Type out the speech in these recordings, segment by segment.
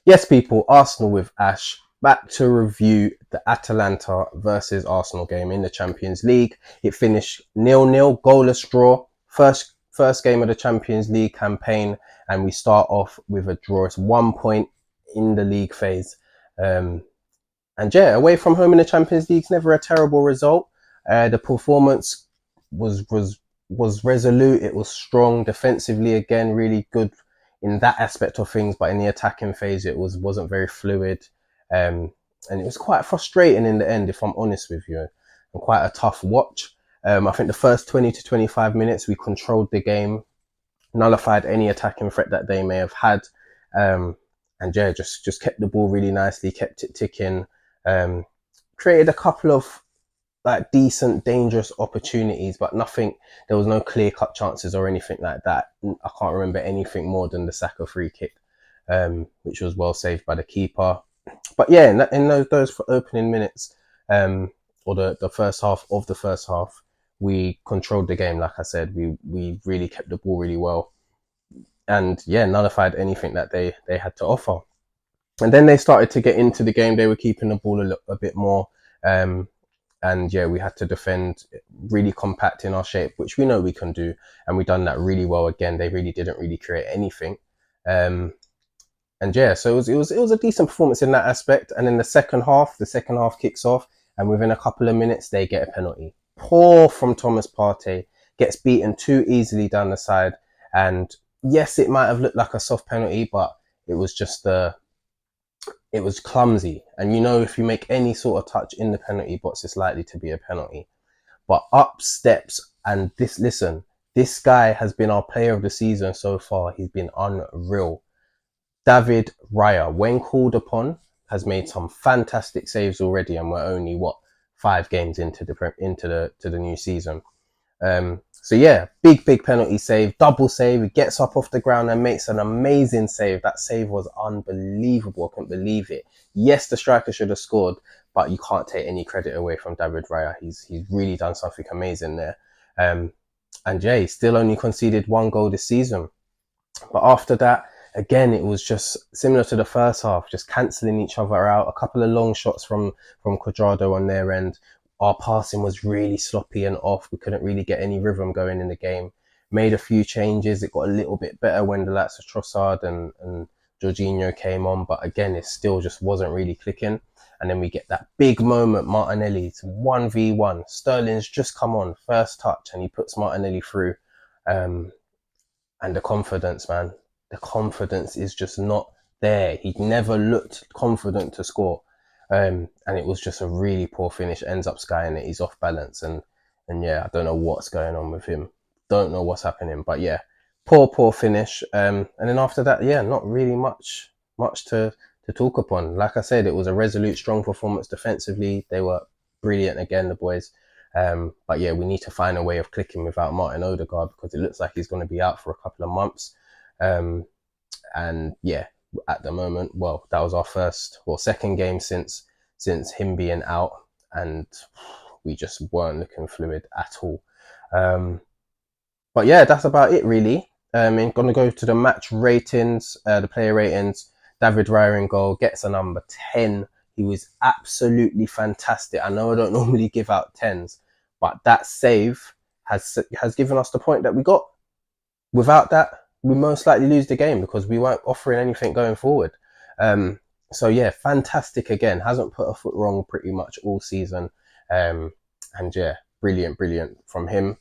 Yes, people, Arsenal with Ash back to review the Atalanta versus Arsenal game in the Champions League. It finished 0-0, goalless draw. First game of the Champions League campaign, and we start off with a draw. It's 1 point in the league phase. Um, and yeah, away from home in the Champions League is never a terrible result. The performance was was was resolute. It was strong defensively. Again, really good in that aspect of things. But in the attacking phase, it wasn't very fluid, um, and it was quite frustrating in the end. If I'm honest with you, and quite a tough watch. I think the first 20 to 25 minutes we controlled the game, nullified any attacking threat that they may have had, um, and yeah, just kept the ball really nicely, kept it ticking, um, created a couple of like decent, dangerous opportunities, but nothing. There was no clear cut chances or anything like that. I can't remember anything more than the Saka free kick, which was well saved by the keeper. But yeah, in those opening minutes, um, or the first half of the first half, we controlled the game. Like I said, we really kept the ball really well, and yeah, nullified anything that they had to offer. And then they started to get into the game. They were keeping the ball a bit more. Um, and yeah, we had to defend really compact in our shape, which we know we can do, and we done that really well. Again, they really didn't really create anything, um, and yeah, so it was a decent performance in that aspect. And then the second half kicks off, and within a couple of minutes they get a penalty. Poor from Thomas Partey, gets beaten too easily down the side, and yes, it might have looked like a soft penalty, but it was just it was clumsy. And you know, if you make any sort of touch in the penalty box, it's likely to be a penalty. But up steps and this, listen, this guy has been our player of the season so far. He's been unreal. David Raya, when called upon, has made some fantastic saves already, and we're only what 5 games into the new season. So yeah, big penalty save, double save. He gets up off the ground and makes an amazing save. That save was unbelievable. I couldn't believe it. Yes, the striker should have scored, but you can't take any credit away from David Raya. He's really done something amazing there. Um, and yeah, he still only conceded 1 goal this season. But after that, again, it was just similar to the first half, just cancelling each other out. A couple of long shots from Quadrado on their end. Our passing was really sloppy and off. We couldn't really get any rhythm going in the game. Made a few changes. It got a little bit better when the likes of Trossard and Jorginho came on, but again, it still just wasn't really clicking. And then we get that big moment, Martinelli, to 1v1. Sterling's just come on, first touch, and he puts Martinelli through. Um, and the confidence, man, the confidence is just not there. He never looked confident to score, and it was just a really poor finish. Ends up skying it. He's off balance, and yeah, I don't know what's going on with him. Don't know what's happening, but yeah, poor finish. And then after that, yeah, not really much to talk upon. Like I said, it was a resolute, strong performance defensively. They were brilliant again, the boys. But yeah, we need to find a way of clicking without Martin Odegaard because it looks like he's going to be out for a couple of months. Um, and yeah, at the moment, well, that was our first or second game since him being out, and we just weren't looking fluid at all. Um, but yeah, that's about it really. I'm going to go to the match ratings, the player ratings. David Raya in goal gets a number 10. He was absolutely fantastic. I know I don't normally give out tens, but that save has given us the point that we got. Without that, we most likely lose the game because we weren't offering anything going forward. Um, so yeah, fantastic again. Hasn't put a foot wrong pretty much all season. And yeah, brilliant from him.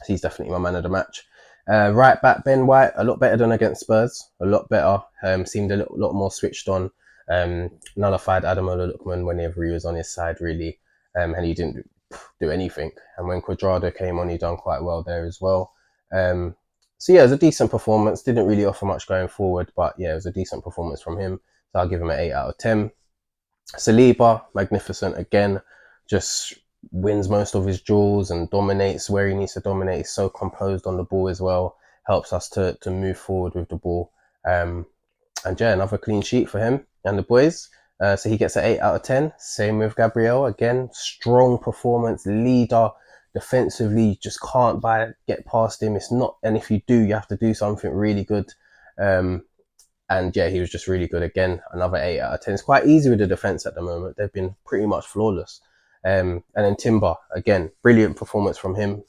He's definitely my man of the match. Right back Ben White, a lot better than against Spurs. A lot better. Seemed a lot more switched on. Nullified Ademola Lookman whenever he was on his side, really. And he didn't do anything. And when Quadrado came on, he done quite well there as well. So yeah, it was a decent performance. Didn't really offer much going forward, but yeah, it was a decent performance from him. So I'll give him an 8 out of 10. Saliba, magnificent again. Just wins most of his duels and dominates where he needs to dominate. He's so composed on the ball as well. Helps us to move forward with the ball. And yeah, another clean sheet for him and the boys. So he gets an 8 out of 10. Same with Gabriel. Again, strong performance, leader. Defensively, you just can't get past him. It's not, and if you do, you have to do something really good. Um, And yeah, he was just really good again. Another 8 out of 10. It's quite easy with the defense at the moment. They've been pretty much flawless. And then Timber, again, brilliant performance from him.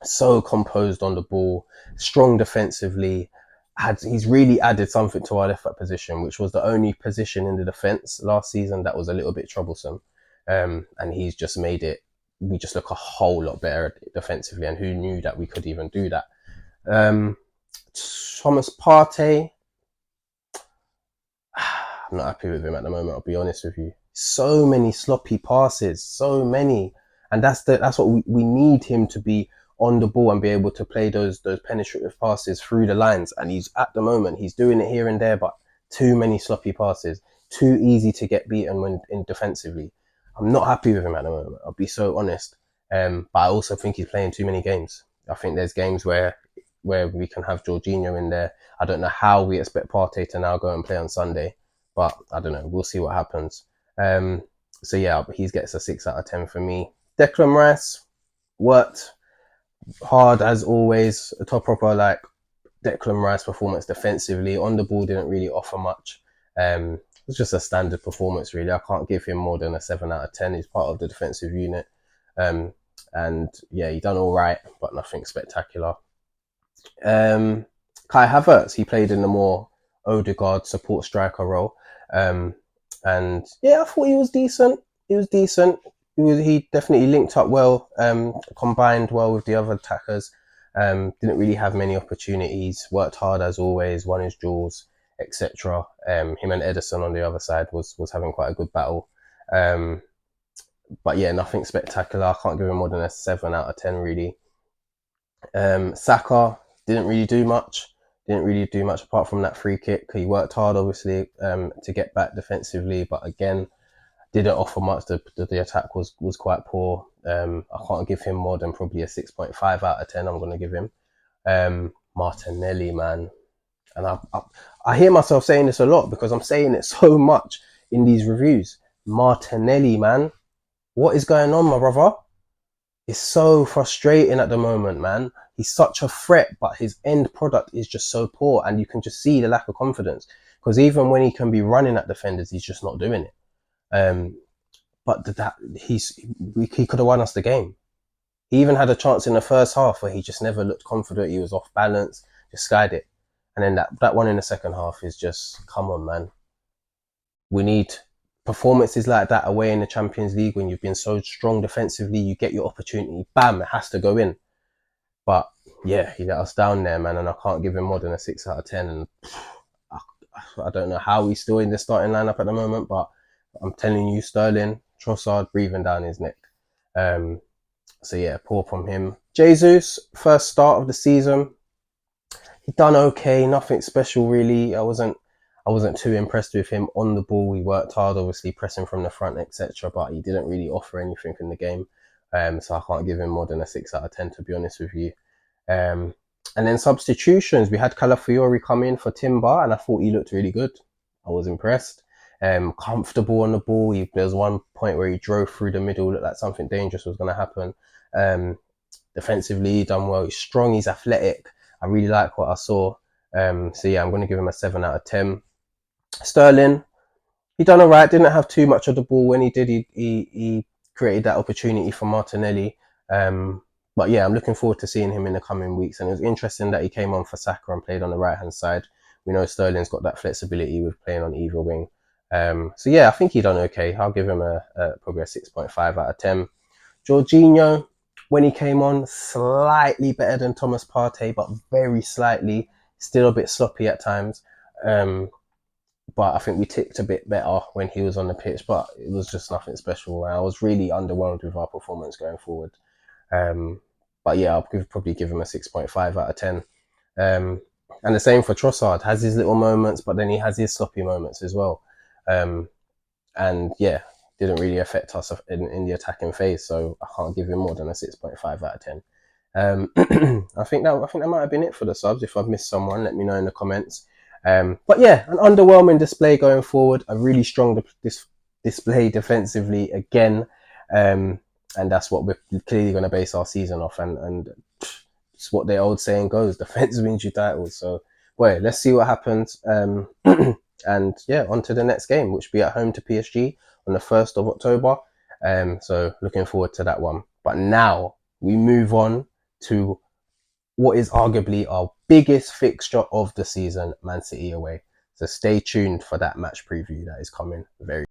So composed on the ball, strong defensively. He's really added something to our left back position, which was the only position in the defense last season that was a little bit troublesome. And he's just made it. We just look a whole lot better defensively, and who knew that we could even do that? Thomas Partey, I'm not happy with him at the moment. I'll be honest with you. So many sloppy passes, so many, and that's what we need him to be on the ball and be able to play those penetrative passes through the lines. And he's at the moment he's doing it here and there, but too many sloppy passes, too easy to get beaten when in defensively. I'm not happy with him at the moment. I'll be so honest. But I also think he's playing too many games. I think there's games where we can have Jorginho in there. I don't know how we expect Partey to now go and play on Sunday. But I don't know. We'll see what happens. So yeah, he gets a 6 out of 10 for me. Declan Rice worked hard as always. A top proper like Declan Rice performance defensively. On the ball didn't really offer much. It was just a standard performance really. I can't give him more than a 7 out of 10. He's part of the defensive unit. And yeah, he done all right, but nothing spectacular. Kai Havertz, he played in the more Odegaard support striker role. And yeah, I thought he was decent. He was decent. He definitely linked up well, combined well with the other attackers. Didn't really have many opportunities. Worked hard as always. Won his duels, etc. Him and Edison on the other side was having quite a good battle. But yeah, nothing spectacular. I can't give him more than a 7 out of 10 really. Saka didn't really do much. Didn't really do much apart from that free kick. He worked hard, obviously, to get back defensively, but again, didn't offer much. The attack was quite poor. I can't give him more than probably a 6.5 out of 10. I'm going to give him. Martinelli, man. And I hear myself saying this a lot because I'm saying it so much in these reviews. Martinelli, man. What is going on, my brother? It's so frustrating at the moment, man. He's such a threat, but his end product is just so poor, and you can just see the lack of confidence. Because even when he can be running at defenders, he's just not doing it. But he could have won us the game. He even had a chance in the first half where he just never looked confident. He was off balance, just skied it. And then that one in the second half is just, come on, man. We need performances like that away in the Champions League when you've been so strong defensively. You get your opportunity, bam, it has to go in. But yeah, he let us down there, man, and I can't give him more than a 6 out of 10. And I don't know how he's still in the starting lineup at the moment, but I'm telling you, Sterling, Trossard breathing down his neck. So yeah, poor from him. Jesus, first start of the season, he done okay, nothing special really. I wasn't too impressed with him on the ball. He worked hard, obviously pressing from the front, etc. But he didn't really offer anything in the game. So I can't give him more than a 6 out of 10, to be honest with you. And then substitutions, we had Calafiori come in for Timber, and I thought he looked really good. I was impressed. Comfortable on the ball. There was one point where he drove through the middle, looked like something dangerous was going to happen. Defensively, he done well. He's strong. He's athletic. I really like what I saw. So yeah, I'm going to give him a 7 out of 10. Sterling, he done all right. Didn't have too much of the ball. When he did, he created that opportunity for Martinelli. But yeah, I'm looking forward to seeing him in the coming weeks. And it was interesting that he came on for Saka and played on the right hand side. We know Sterling's got that flexibility with playing on either wing. So yeah, I think he done okay. I'll give him probably a 6.5 out of 10. Jorginho, when he came on, slightly better than Thomas Partey, but very slightly. Still a bit sloppy at times. But I think we ticked a bit better when he was on the pitch, but it was just nothing special. I was really underwhelmed with our performance going forward. But yeah, I'll probably give him a 6.5 out of 10. And the same for Trossard. Has his little moments, but then he has his sloppy moments as well. And yeah, didn't really affect us in the attacking phase, so I can't give him more than a 6.5 out of 10. I think that might have been it for the subs. If I've missed someone, let me know in the comments. But yeah, an underwhelming display going forward. A really strong display defensively again. And that's what we're clearly going to base our season off. And it's what the old saying goes: defense wins you titles. So boy, let's see what happens. And yeah, on to the next game, which will be at home to PSG on the 1st of October. So looking forward to that one. But now we move on to what is arguably our biggest fixture of the season, Man City away. So stay tuned for that match preview that is coming very